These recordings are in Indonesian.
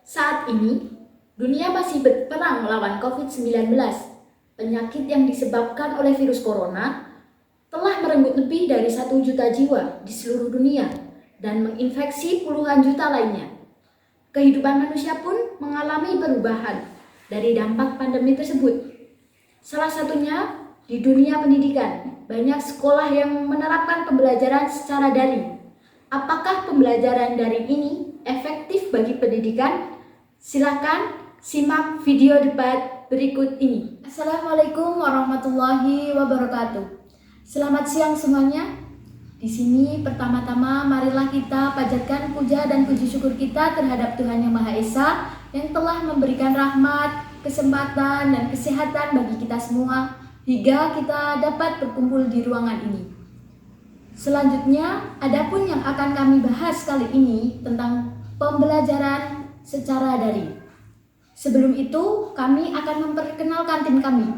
Saat ini, dunia masih berperang melawan COVID-19. Penyakit yang disebabkan oleh virus corona telah merenggut lebih dari 1 juta jiwa di seluruh dunia dan menginfeksi puluhan juta lainnya. Kehidupan manusia pun mengalami perubahan dari dampak pandemi tersebut. Salah satunya di dunia pendidikan, banyak sekolah yang menerapkan pembelajaran secara daring. Apakah pembelajaran daring ini efektif bagi pendidikan? Silakan simak video debat berikut ini. Assalamualaikum warahmatullahi wabarakatuh. Selamat siang semuanya. Di sini pertama-tama marilah kita panjatkan puja dan puji syukur kita terhadap Tuhan Yang Maha Esa yang telah memberikan rahmat, kesempatan dan kesehatan bagi kita semua hingga kita dapat berkumpul di ruangan ini. Selanjutnya, adapun yang akan kami bahas kali ini tentang pembelajaran secara daring. Sebelum itu, kami akan memperkenalkan tim kami.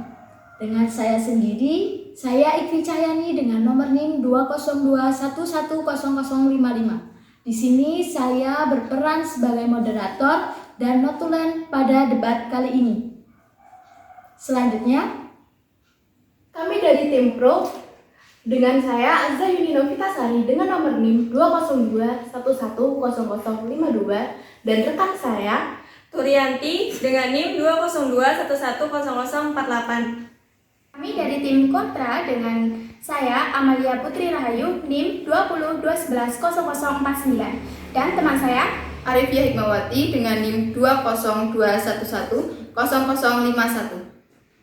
Dengan saya sendiri, saya Ikvi Cahyani dengan nomor NIM 202110055. Di sini saya berperan sebagai moderator dan notulen pada debat kali ini. Selanjutnya, kami dari tim Pro dengan saya Azza Yuni Novitasari dengan nomor NIM 202110052 dan rekan saya Turianti dengan NIM 202110048. Kami dari tim Kontra dengan saya Amalia Putri Rahayu NIM 202110049 dan teman saya Arifia Hikmawati dengan NIM 202110051.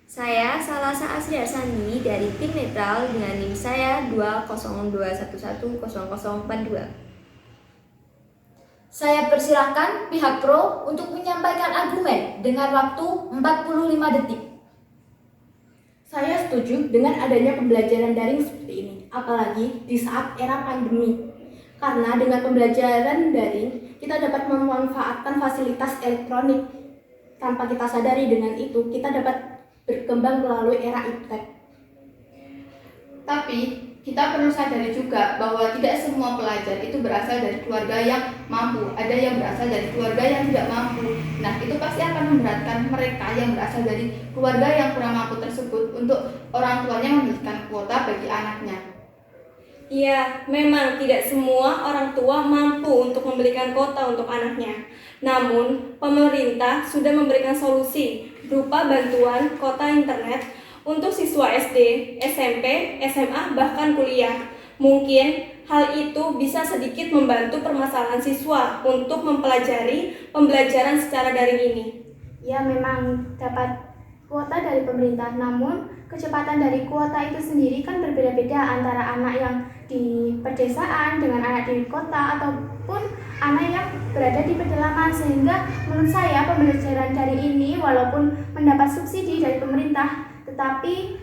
Saya Salasa Asri Asani dari tim netral dengan NIM saya 202110042. saya persilakan pihak pro untuk menyampaikan argumen dengan waktu 45 detik. Saya setuju dengan adanya pembelajaran daring seperti ini, apalagi di saat era pandemi. Karena dengan pembelajaran daring, kita dapat memanfaatkan fasilitas elektronik. Tanpa kita sadari dengan itu, kita dapat berkembang melalui era iptek. Tapi, kita perlu sadari juga bahwa tidak semua pelajar itu berasal dari keluarga yang mampu. Ada yang berasal dari keluarga yang tidak mampu. Nah, itu pasti akan memberatkan mereka yang berasal dari keluarga yang kurang mampu tersebut untuk orang tuanya memberikan kuota bagi anaknya. Iya, memang tidak semua orang tua mampu untuk membelikan kuota untuk anaknya. Namun, pemerintah sudah memberikan solusi berupa bantuan kuota internet untuk siswa SD, SMP, SMA, bahkan kuliah. Mungkin hal itu bisa sedikit membantu permasalahan siswa untuk mempelajari pembelajaran secara daring ini. ya memang dapat kuota dari pemerintah, namun kecepatan dari kuota itu sendiri kan berbeda-beda antara anak yang di pedesaan dengan anak di kota ataupun anak yang berada di pedalaman, sehingga menurut saya pembelajaran daring ini walaupun mendapat subsidi dari pemerintah tetapi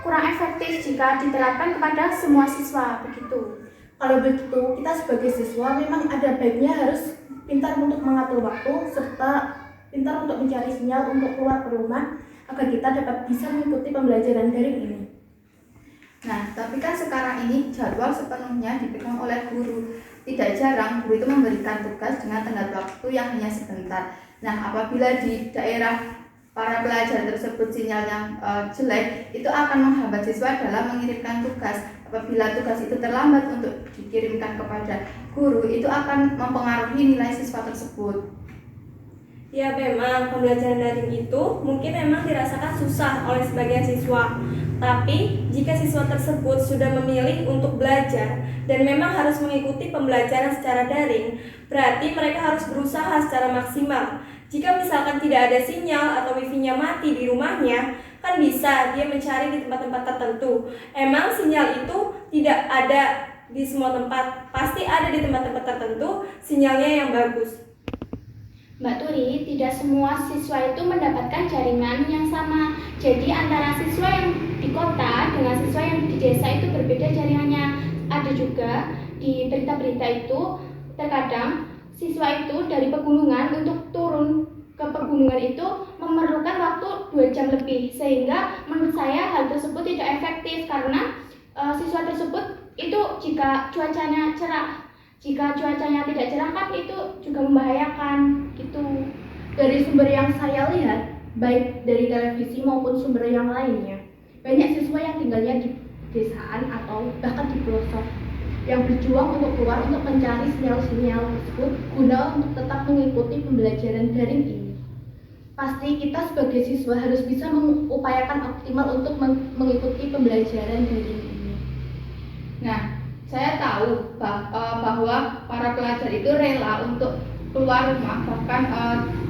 kurang efektif jika diterapkan kepada semua siswa begitu. Kalau begitu, kita sebagai siswa memang ada baiknya harus pintar untuk mengatur waktu serta pintar untuk mencari sinyal untuk keluar ke rumah agar kita dapat bisa mengikuti pembelajaran daring ini. Nah, tapi kan sekarang ini jadwal sepenuhnya dipegang oleh guru. Tidak jarang guru itu memberikan tugas dengan tenggat waktu yang hanya sebentar. Nah, apabila di daerah para pelajar tersebut sinyal yang jelek, itu akan menghambat siswa dalam mengirimkan tugas. Apabila tugas itu terlambat untuk dikirimkan kepada guru, itu akan mempengaruhi nilai siswa tersebut. Ya, memang pembelajaran daring itu mungkin memang dirasakan susah oleh sebagian siswa. Tapi, jika siswa tersebut sudah memilih untuk belajar dan memang harus mengikuti pembelajaran secara daring, berarti mereka harus berusaha secara maksimal. Jika misalkan tidak ada sinyal atau wifi-nya mati di rumahnya, kan bisa dia mencari di tempat-tempat tertentu. Emang sinyal itu tidak ada di semua tempat, pasti ada di tempat-tempat tertentu sinyalnya yang bagus. Mbak Turi, tidak semua siswa itu mendapatkan jaringan yang sama. Jadi antara siswa yang di kota dengan siswa yang di desa itu berbeda jaringannya. Ada juga di berita-berita itu terkadang siswa itu dari pegunungan untuk turun ke pegunungan itu memerlukan waktu 2 jam lebih, sehingga menurut saya hal tersebut tidak efektif karena siswa tersebut itu jika cuacanya cerah, jika cuacanya tidak cerah kan itu juga membahayakan gitu. Dari sumber yang saya lihat, baik dari televisi maupun sumber yang lainnya, banyak siswa yang tinggalnya di desaan atau bahkan di pelosok yang berjuang untuk keluar untuk mencari sinyal-sinyal tersebut guna untuk tetap mengikuti pembelajaran daring ini. Pasti kita sebagai siswa harus bisa mengupayakan optimal untuk mengikuti pembelajaran daring ini. Nah, saya tahu bahwa para pelajar itu rela untuk keluar rumah, bahkan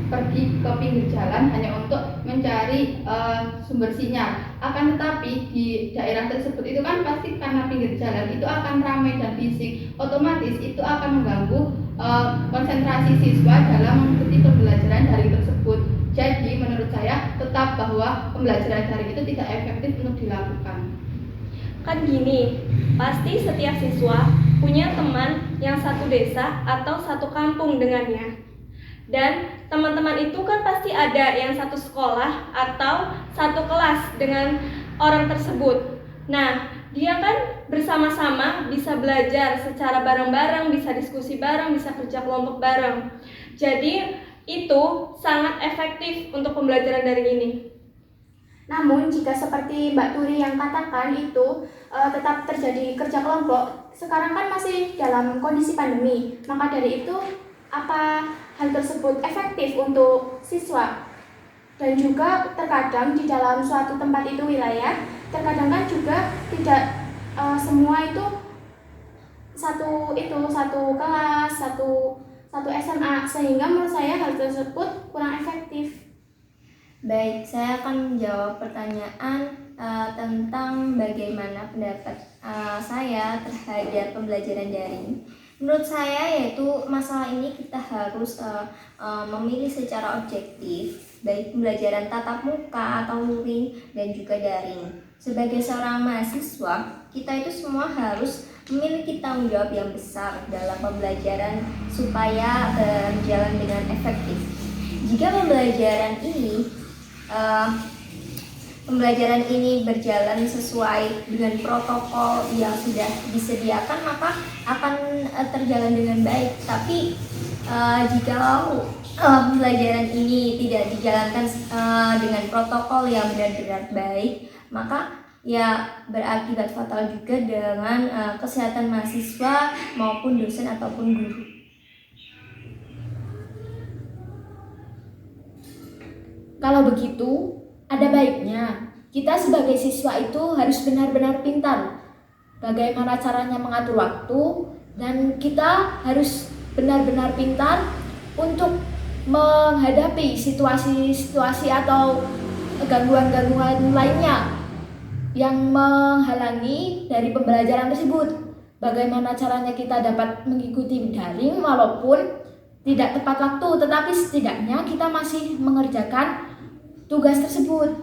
pergi ke pinggir jalan hanya untuk mencari sumber sinyal. Akan tetapi di daerah tersebut itu kan pasti karena pinggir jalan itu akan ramai dan bising, otomatis itu akan mengganggu konsentrasi siswa dalam mengikuti pembelajaran daring tersebut. Jadi menurut saya tetap bahwa pembelajaran daring itu tidak efektif untuk dilakukan. Kan gini, pasti setiap siswa punya teman yang satu desa atau satu kampung dengannya. Dan teman-teman itu kan pasti ada yang satu sekolah atau satu kelas dengan orang tersebut. Nah, dia kan bersama-sama bisa belajar secara bareng-bareng, bisa diskusi bareng, bisa kerja kelompok bareng. Jadi itu sangat efektif untuk pembelajaran daring ini. Namun jika seperti Mbak Turi yang katakan itu tetap terjadi kerja kelompok, sekarang kan masih dalam kondisi pandemi, maka dari itu apa hal tersebut efektif untuk siswa? Dan juga terkadang di dalam suatu tempat itu wilayah, terkadang kan juga tidak semua itu satu kelas, satu SMA, sehingga menurut saya hal tersebut kurang efektif. Baik, saya akan menjawab pertanyaan tentang bagaimana pendapat saya terhadap pembelajaran daring. Menurut saya yaitu masalah ini kita harus memilih secara objektif, baik pembelajaran tatap muka atau luring dan juga daring. Sebagai seorang mahasiswa, kita itu semua harus memiliki tanggung jawab yang besar dalam pembelajaran supaya berjalan dengan efektif. Jika pembelajaran ini berjalan sesuai dengan protokol yang sudah disediakan, maka akan terjalan dengan baik. Tapi jika pembelajaran ini tidak dijalankan dengan protokol yang benar-benar baik, maka ya berakibat fatal juga dengan kesehatan mahasiswa maupun dosen ataupun guru. Kalau begitu, ada baiknya kita sebagai siswa itu harus benar-benar pintar bagaimana caranya mengatur waktu, dan kita harus benar-benar pintar untuk menghadapi situasi-situasi atau gangguan-gangguan lainnya yang menghalangi dari pembelajaran tersebut. Bagaimana caranya kita dapat mengikuti daring walaupun tidak tepat waktu, tetapi setidaknya kita masih mengerjakan tugas tersebut.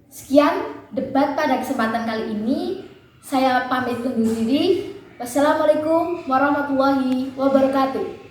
Sekian debat pada kesempatan kali ini. Saya pamit undur diri. Wassalamualaikum warahmatullahi wabarakatuh.